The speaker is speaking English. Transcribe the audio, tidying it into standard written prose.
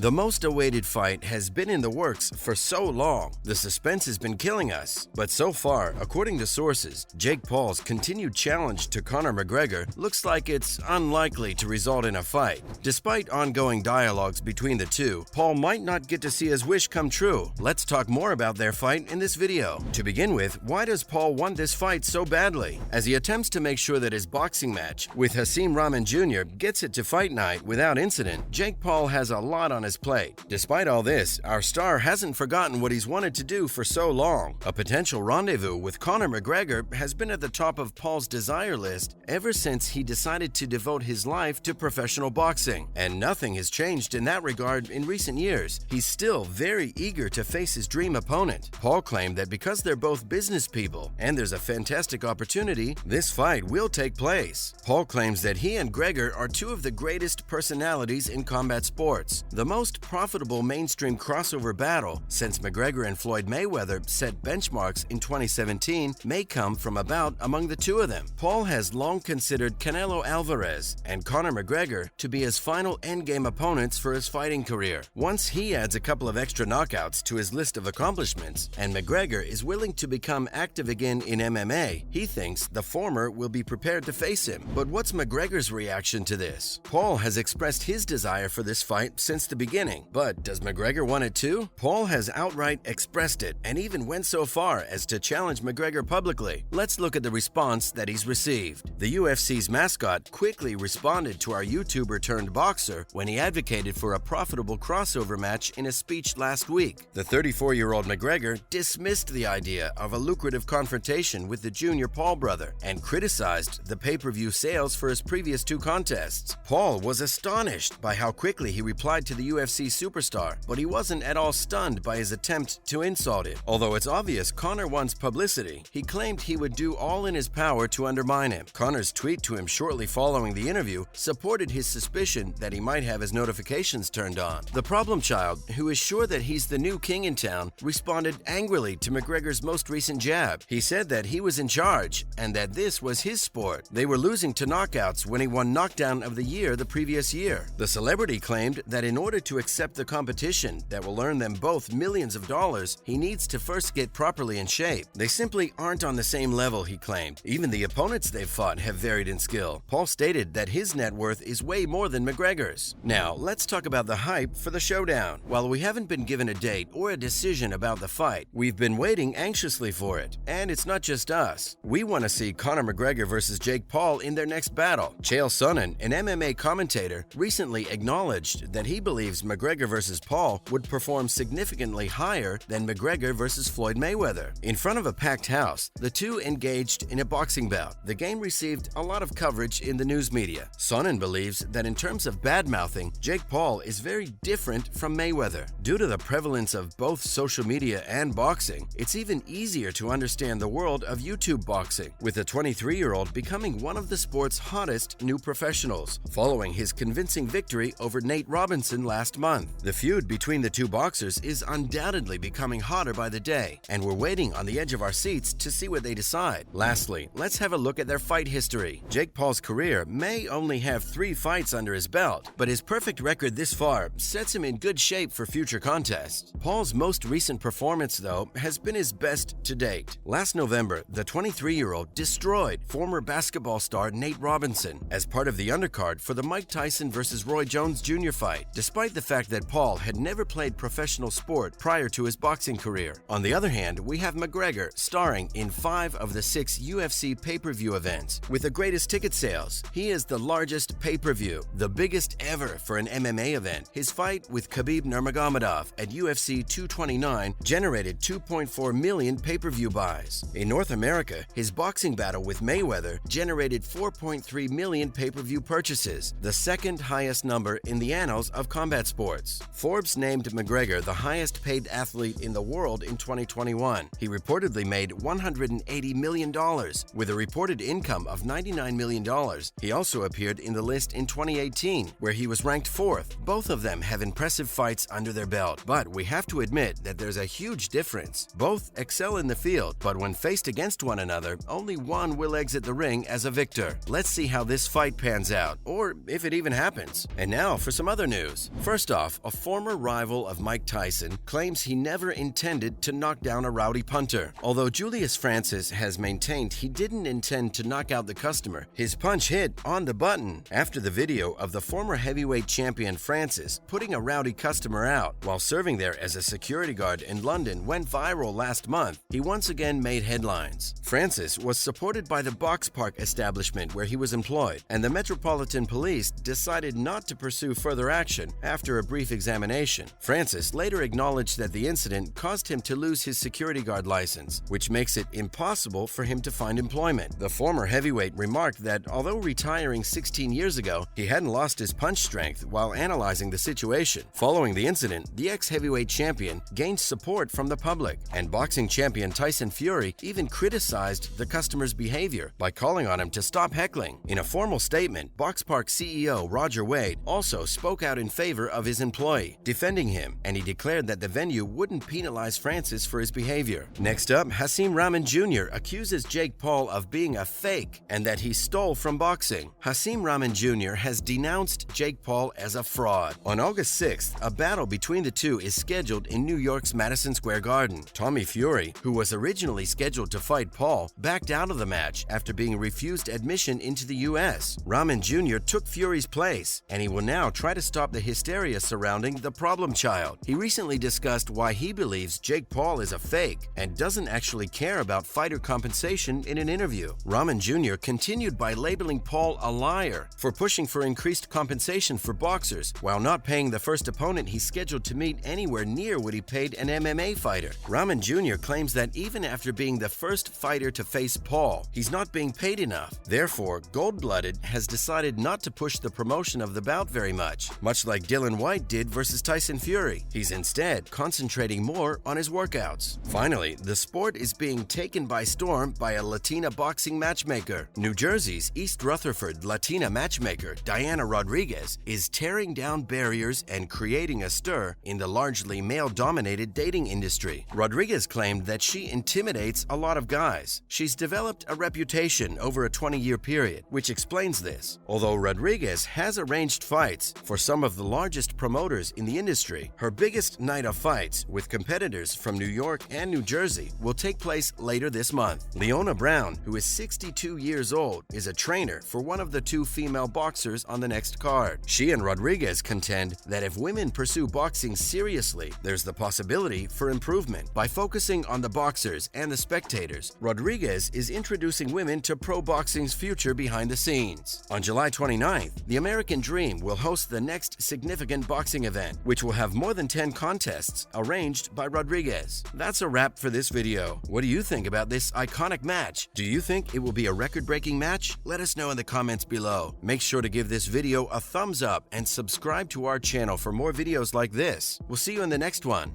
The most awaited fight has been in the works for so long. The suspense has been killing us. But so far, according to sources, Jake Paul's continued challenge to Conor McGregor looks like it's unlikely to result in a fight. Despite ongoing dialogues between the two, Paul might not get to see his wish come true. Let's talk more about their fight in this video. To begin with, why does Paul want this fight so badly? As he attempts to make sure that his boxing match with Hasim Rahman Jr. gets it to fight night without incident, Jake Paul has a lot on his plate. Despite all this, our star hasn't forgotten what he's wanted to do for so long. A potential rendezvous with Conor McGregor has been at the top of Paul's desire list ever since he decided to devote his life to professional boxing. And nothing has changed in that regard in recent years. He's still very eager to face his dream opponent. Paul claimed that because they're both business people and there's a fantastic opportunity, this fight will take place. Paul claims that he and Gregor are two of the greatest personalities in combat sports. The most profitable mainstream crossover battle since McGregor and Floyd Mayweather set benchmarks in 2017 may come from a bout among the two of them. Paul has long considered Canelo Alvarez and Conor McGregor to be his final endgame opponents for his fighting career. Once he adds a couple of extra knockouts to his list of accomplishments and McGregor is willing to become active again in MMA, he thinks the former will be prepared to face him. But what's McGregor's reaction to this? Paul has expressed his desire for this fight since the beginning, but does McGregor want it too? Paul has outright expressed it and even went so far as to challenge McGregor publicly. Let's look at the response that he's received. The UFC's mascot quickly responded to our YouTuber turned boxer when he advocated for a profitable crossover match in a speech last week. The 34-year-old McGregor dismissed the idea of a lucrative confrontation with the junior Paul brother and criticized the pay-per-view sales for his previous two contests. Paul was astonished by how quickly he replied to the UFC superstar, but he wasn't at all stunned by his attempt to insult him. Although it's obvious Conor wants publicity, he claimed he would do all in his power to undermine him. Conor's tweet to him shortly following the interview supported his suspicion that he might have his notifications turned on. The problem child, who is sure that he's the new king in town, responded angrily to McGregor's most recent jab. He said that he was in charge and that this was his sport. They were losing to knockouts when he won Knockdown of the Year the previous year. The celebrity claimed that in order to accept the competition that will earn them both millions of dollars, he needs to first get properly in shape. They simply aren't on the same level, he claimed. Even the opponents they've fought have varied in skill. Paul stated that his net worth is way more than McGregor's. Now, let's talk about the hype for the showdown. While we haven't been given a date or a decision about the fight, we've been waiting anxiously for it. And it's not just us. We want to see Conor McGregor versus Jake Paul in their next battle. Chael Sonnen, an MMA commentator, recently acknowledged that he believes McGregor versus Paul would perform significantly higher than McGregor versus Floyd Mayweather. In front of a packed house, the two engaged in a boxing bout. The game received a lot of coverage in the news media. Sonnen believes that in terms of bad-mouthing, Jake Paul is very different from Mayweather. Due to the prevalence of both social media and boxing, it's even easier to understand the world of YouTube boxing, with the 23-year-old becoming one of the sport's hottest new professionals, following his convincing victory over Nate Robinson last month. The feud between the two boxers is undoubtedly becoming hotter by the day, and we're waiting on the edge of our seats to see what they decide. Lastly, let's have a look at their fight history. Jake Paul's career may only have 3 fights under his belt, but his perfect record this far sets him in good shape for future contests. Paul's most recent performance, though, has been his best to date. Last November, the 23-year-old destroyed former basketball star Nate Robinson as part of the undercard for the Mike Tyson vs. Roy Jones Jr. fight, despite the fact that Paul had never played professional sport prior to his boxing career. On the other hand, we have McGregor starring in 5 of the 6 UFC pay-per-view events, with the greatest ticket sales. He is the largest pay-per-view, the biggest ever for an MMA event. His fight with Khabib Nurmagomedov at UFC 229 generated 2.4 million pay-per-view buys. In North America, his boxing battle with Mayweather generated 4.3 million pay-per-view purchases, the second highest number in the annals of combat sports. Forbes named McGregor the highest-paid athlete in the world in 2021. He reportedly made $180 million, with a reported income of $99 million. He also appeared in the list in 2018, where he was ranked 4th. Both of them have impressive fights under their belt, but we have to admit that there's a huge difference. Both excel in the field, but when faced against one another, only one will exit the ring as a victor. Let's see how this fight pans out, or if it even happens. And now for some other news. First, First off, a former rival of Mike Tyson claims he never intended to knock down a rowdy punter. Although Julius Francis has maintained he didn't intend to knock out the customer, his punch hit on the button. After the video of the former heavyweight champion Francis putting a rowdy customer out while serving there as a security guard in London went viral last month, he once again made headlines. Francis was supported by the Box Park establishment where he was employed, and the Metropolitan Police decided not to pursue further action after a brief examination. Francis later acknowledged that the incident caused him to lose his security guard license, which makes it impossible for him to find employment. The former heavyweight remarked that although retiring 16 years ago, he hadn't lost his punch strength while analyzing the situation. Following the incident, the ex-heavyweight champion gained support from the public, and boxing champion Tyson Fury even criticized the customer's behavior by calling on him to stop heckling. In a formal statement, Box Park CEO Roger Wade also spoke out in favor of his employee, defending him, and he declared that the venue wouldn't penalize Francis for his behavior. Next up, Hasim Rahman Jr. accuses Jake Paul of being a fake and that he stole from boxing. Hasim Rahman Jr. has denounced Jake Paul as a fraud. On August 6th, a battle between the two is scheduled in New York's Madison Square Garden. Tommy Fury, who was originally scheduled to fight Paul, backed out of the match after being refused admission into the U.S. Rahman Jr. took Fury's place, and he will now try to stop the hysteria surrounding the problem child. He recently discussed why he believes Jake Paul is a fake and doesn't actually care about fighter compensation in an interview. Rahman Jr. continued by labeling Paul a liar for pushing for increased compensation for boxers while not paying the first opponent he's scheduled to meet anywhere near what he paid an MMA fighter. Rahman Jr. claims that even after being the first fighter to face Paul, he's not being paid enough. Therefore, Gold-Blooded has decided not to push the promotion of the bout very much like Dylan White did versus Tyson Fury. He's instead concentrating more on his workouts. Finally, the sport is being taken by storm by a Latina boxing matchmaker. New Jersey's East Rutherford Latina matchmaker Diana Rodriguez is tearing down barriers and creating a stir in the largely male-dominated dating industry. Rodriguez claimed that she intimidates a lot of guys. She's developed a reputation over a 20-year period, which explains this. Although Rodriguez has arranged fights for some of the largest promoters in the industry, her biggest night of fights with competitors from New York and New Jersey will take place later this month. Leona Brown, who is 62 years old, is a trainer for one of the two female boxers on the next card. She and Rodriguez contend that if women pursue boxing seriously, there's the possibility for improvement. By focusing on the boxers and the spectators, Rodriguez is introducing women to pro boxing's future behind the scenes. On July 29th, the American Dream will host the next significant boxing event, which will have more than 10 contests arranged by Rodriguez. That's a wrap for this video. What do you think about this iconic match? Do you think it will be a record-breaking match? Let us know in the comments below. Make sure to give this video a thumbs up and subscribe to our channel for more videos like this. We'll see you in the next one.